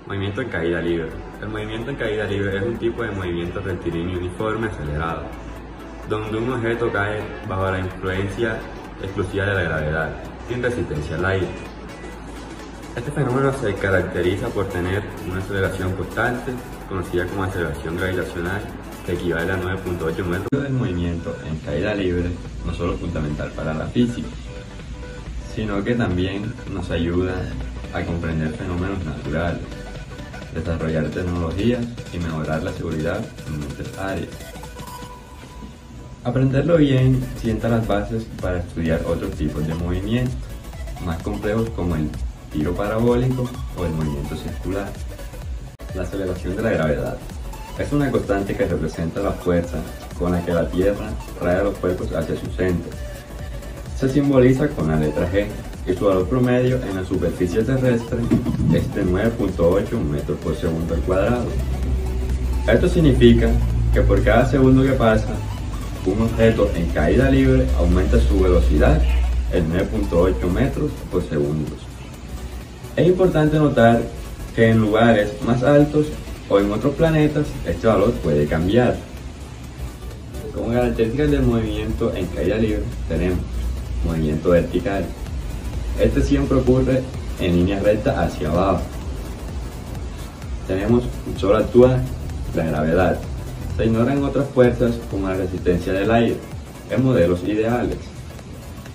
Movimiento en caída libre. El movimiento en caída libre es un tipo de movimiento rectilíneo uniforme acelerado, donde un objeto cae bajo la influencia exclusiva de la gravedad, sin resistencia al aire. Este fenómeno se caracteriza por tener una aceleración constante, conocida como aceleración gravitacional, que equivale a 9.8 metros. El movimiento en caída libre no solo es fundamental para la física, sino que también nos ayuda a comprender fenómenos naturales, desarrollar tecnologías y mejorar la seguridad en muchas áreas. Aprenderlo bien sienta las bases para estudiar otros tipos de movimientos, más complejos como el tiro parabólico o el movimiento circular. La aceleración de la gravedad es una constante que representa la fuerza con la que la Tierra trae a los cuerpos hacia su centro. Se simboliza con la letra G y su valor promedio en la superficie terrestre es de 9.8 metros por segundo al cuadrado. Esto significa que por cada segundo que pasa, un objeto en caída libre aumenta su velocidad en 9.8 metros por segundo. Es importante notar que en lugares más altos o en otros planetas este valor puede cambiar. Como características del movimiento en caída libre tenemos movimiento vertical. Este siempre ocurre en línea recta hacia abajo. Tenemos solo actúa la gravedad. Se ignoran otras fuerzas como la resistencia del aire. En modelos ideales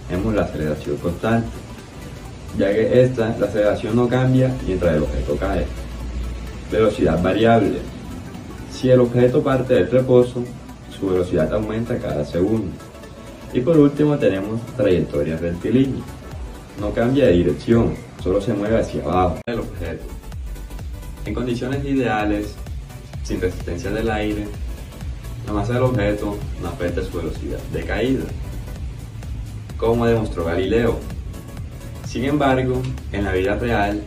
tenemos la aceleración constante, ya que la aceleración no cambia mientras el objeto cae. Velocidad variable. Si el objeto parte del reposo, su velocidad aumenta cada segundo. Y por último tenemos trayectoria rectilínea. No cambia de dirección, solo se mueve hacia abajo el objeto. En condiciones ideales, sin resistencia del aire, la masa del objeto no afecta su velocidad de caída, como demostró Galileo. Sin embargo, en la vida real,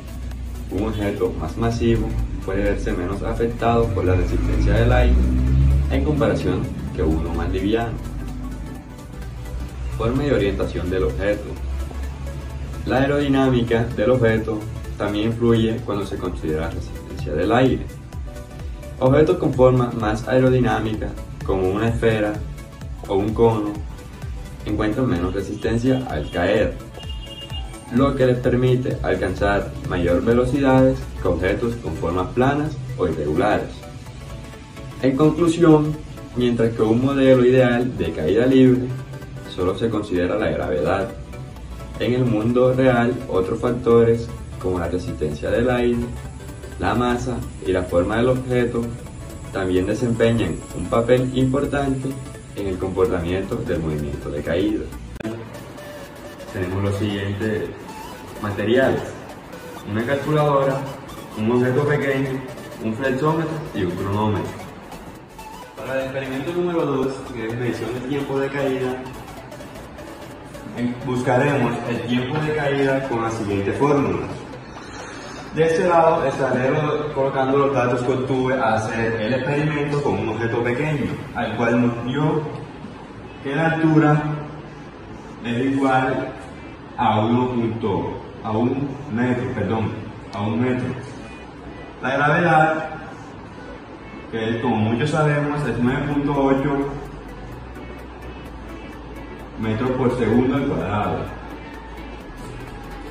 un objeto más masivo puede verse menos afectado por la resistencia del aire en comparación que uno más liviano. Forma y orientación del objeto. La aerodinámica del objeto también influye cuando se considera resistencia del aire. Objetos con forma más aerodinámica, como una esfera o un cono, encuentran menos resistencia al caer, lo que les permite alcanzar mayor velocidades que objetos con formas planas o irregulares. En conclusión, mientras que un modelo ideal de caída libre solo se considera la gravedad, en el mundo real otros factores como la resistencia del aire, la masa y la forma del objeto también desempeñan un papel importante en el comportamiento del movimiento de caída. Tenemos los siguientes materiales: una calculadora, un objeto pequeño, un flexómetro y un cronómetro. Para el experimento número 2, que es medición del tiempo de caída, buscaremos el tiempo de caída con la siguiente fórmula. De este lado estaré colocando los datos que obtuve al hacer el experimento con un objeto pequeño, al cual nos dio que la altura es igual a 1 metro. La gravedad, que como muchos sabemos es 9.8 metros por segundo al cuadrado.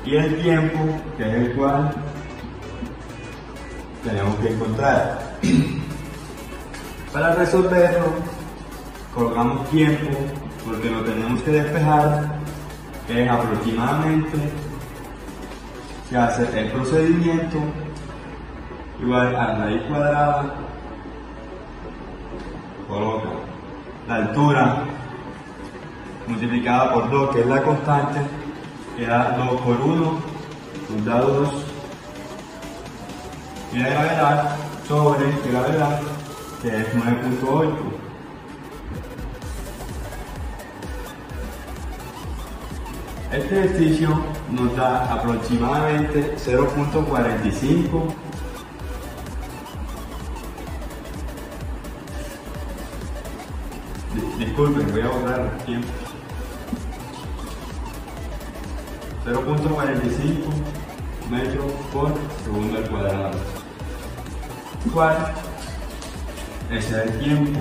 Y el tiempo, que es el cual tenemos que encontrar. Para resolverlo, colocamos tiempo, porque lo tenemos que despejar, que es aproximadamente, se hace el procedimiento igual a la raíz cuadrada, coloca la altura multiplicada por 2, que es la constante, que da 2 por 1, nos da 2, y la gravedad sobre gravedad, que es 9.8. Este ejercicio nos da aproximadamente 0.45 disculpen, voy a borrar el tiempo. 0.45 metros por segundo al cuadrado. ¿Cuál? Ese es el tiempo.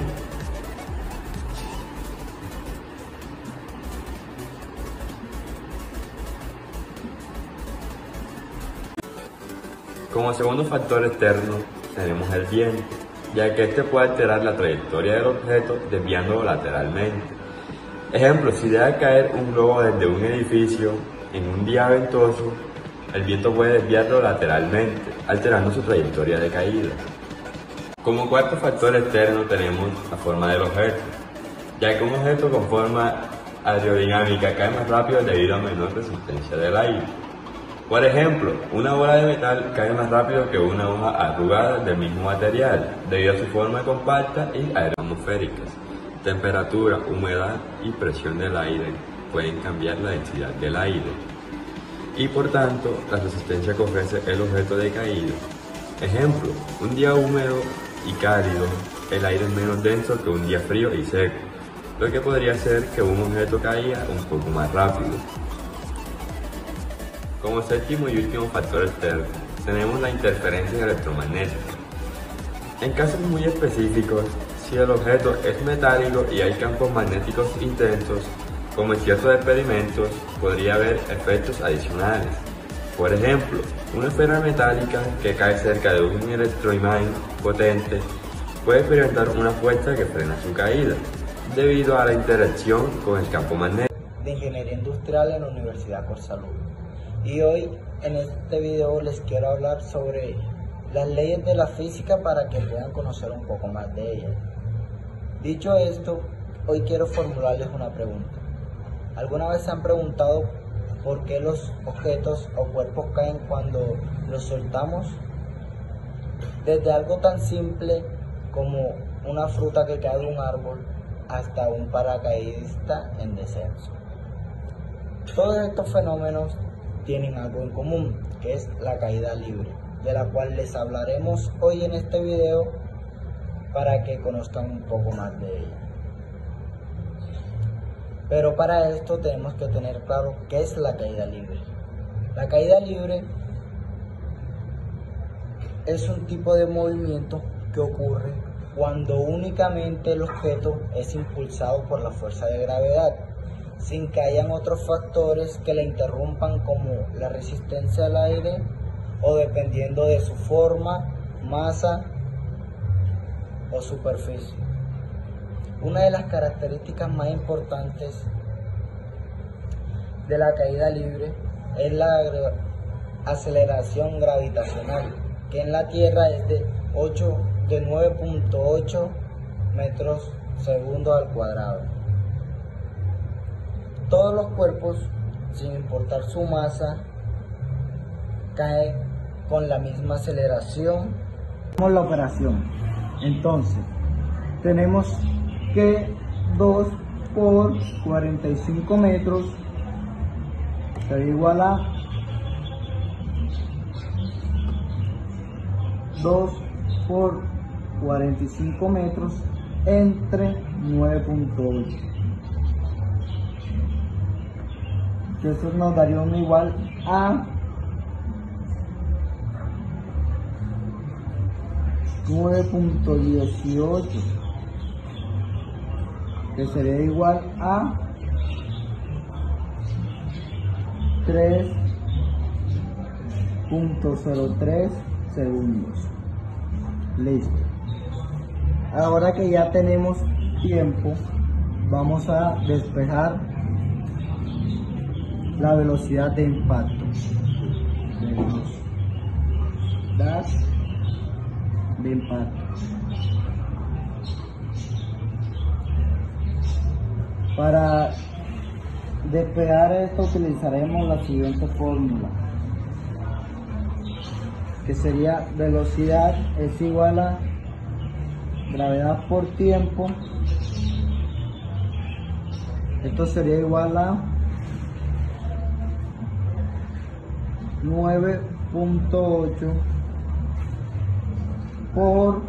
Como segundo factor externo tenemos el viento, ya que este puede alterar la trayectoria del objeto desviándolo lateralmente. Ejemplo, si deja caer un globo desde un edificio en un día ventoso, el viento puede desviarlo lateralmente, alterando su trayectoria de caída. Como cuarto factor externo tenemos la forma del objeto, ya que un objeto con forma aerodinámica cae más rápido debido a menor resistencia del aire. Por ejemplo, una bola de metal cae más rápido que una hoja arrugada del mismo material, debido a su forma compacta y atmosféricas. Temperatura, humedad y presión del aire pueden cambiar la densidad del aire y por tanto la resistencia que ofrece el objeto de caída. Ejemplo, un día húmedo y cálido, el aire es menos denso que un día frío y seco, lo que podría hacer que un objeto caiga un poco más rápido. Como séptimo y último factor externo, tenemos la interferencia electromagnética. En casos muy específicos, si el objeto es metálico y hay campos magnéticos intensos, como en ciertos experimentos, podría haber efectos adicionales. Por ejemplo, una esfera metálica que cae cerca de un electroimán potente puede experimentar una fuerza que frena su caída, debido a la interacción con el campo magnético. De Ingeniería Industrial en la Universidad Corsalud. Y hoy en este video les quiero hablar sobre las leyes de la física para que puedan conocer un poco más de ellas. Dicho esto, hoy quiero formularles una pregunta. ¿Alguna vez se han preguntado por qué los objetos o cuerpos caen cuando los soltamos? Desde algo tan simple como una fruta que cae de un árbol hasta un paracaidista en descenso. Todos estos fenómenos tienen algo en común, que es la caída libre, de la cual les hablaremos hoy en este video para que conozcan un poco más de ella. Pero para esto tenemos que tener claro qué es la caída libre. La caída libre es un tipo de movimiento que ocurre cuando únicamente el objeto es impulsado por la fuerza de gravedad, sin que hayan otros factores que la interrumpan, como la resistencia al aire o dependiendo de su forma, masa o superficie. Una de las características más importantes de la caída libre es la aceleración gravitacional, que en la Tierra es de 9.8 metros segundo al cuadrado. Todos los cuerpos, sin importar su masa, caen con la misma aceleración. Hacemos la operación. Entonces, tenemos que 2 por 45 metros será igual a 2 por 45 metros entre 9.8. Eso nos daría un igual a 9.18, que sería igual a 3.03 segundos. Listo. Ahora que ya tenemos tiempo, vamos a despejar la velocidad de impacto. Velocidad de impacto. Para despejar esto utilizaremos la siguiente fórmula, que sería velocidad es igual a gravedad por tiempo. Esto sería igual a 9.8 por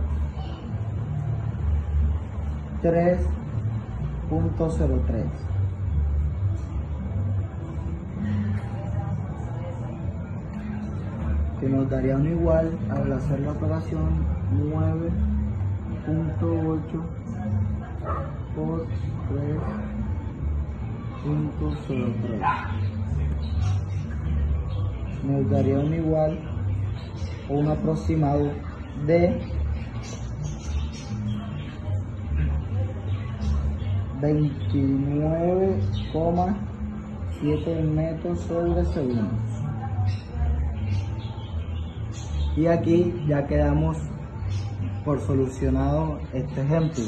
3.03. que nos daría un igual al hacer la operación 9.8 por 3.03. Nos daría un igual o un aproximado de 29,7 metros sobre segundo. Y aquí ya quedamos por solucionado este ejemplo.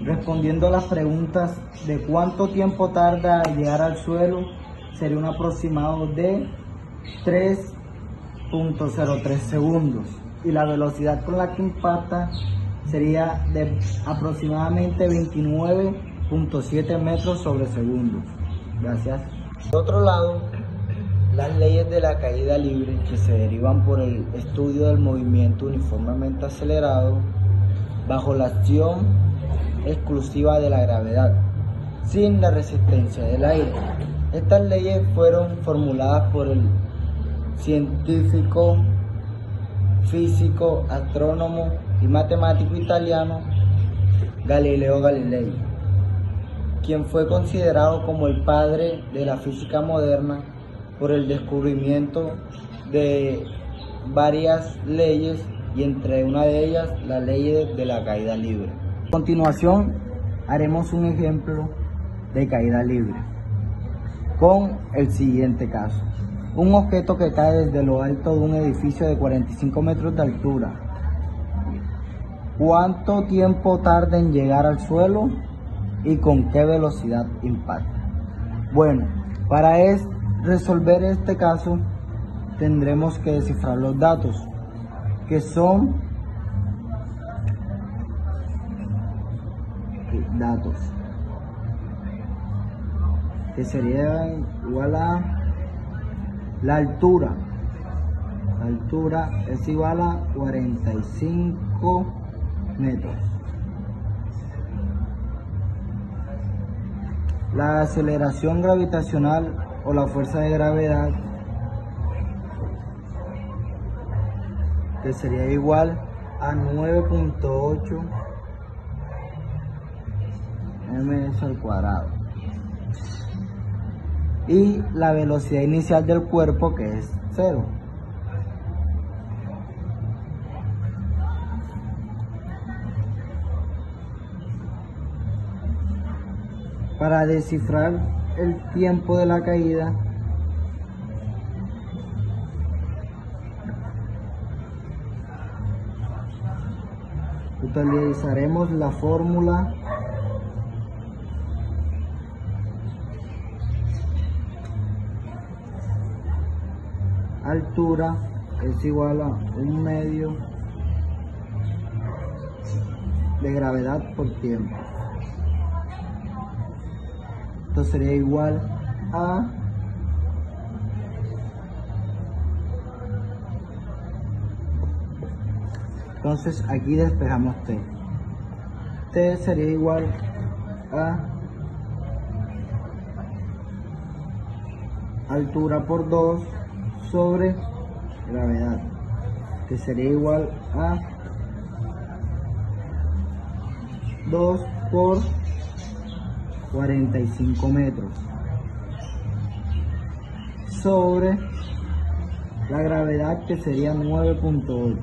Respondiendo a las preguntas de cuánto tiempo tarda en llegar al suelo, sería un aproximado de 3.03 segundos. Y la velocidad con la que impacta sería de aproximadamente 29.7 metros sobre segundo. Gracias. Por otro lado, las leyes de la caída libre, que se derivan por el estudio del movimiento uniformemente acelerado bajo la acción exclusiva de la gravedad, sin la resistencia del aire. Estas leyes fueron formuladas por el científico, físico, astrónomo y matemático italiano Galileo Galilei, quien fue considerado como el padre de la física moderna por el descubrimiento de varias leyes, y entre una de ellas la ley de la caída libre. A continuación haremos un ejemplo de caída libre con el siguiente caso. Un objeto que cae desde lo alto de un edificio de 45 metros de altura. ¿Cuánto tiempo tarda en llegar al suelo y con qué velocidad impacta? Bueno, para resolver este caso tendremos que descifrar los datos, que son datos que sería igual a la altura. La altura es igual a 45 metros. La aceleración gravitacional o la fuerza de gravedad, que sería igual a 9.8 ms al cuadrado, y la velocidad inicial del cuerpo, que es 0. Para descifrar el tiempo de la caída, utilizaremos la fórmula altura es igual a 1/2 de gravedad por tiempo. Esto sería igual a entonces aquí despejamos T. T sería igual a altura por 2 sobre gravedad, que sería igual a 2 por 45 metros sobre la gravedad, que sería 9.8.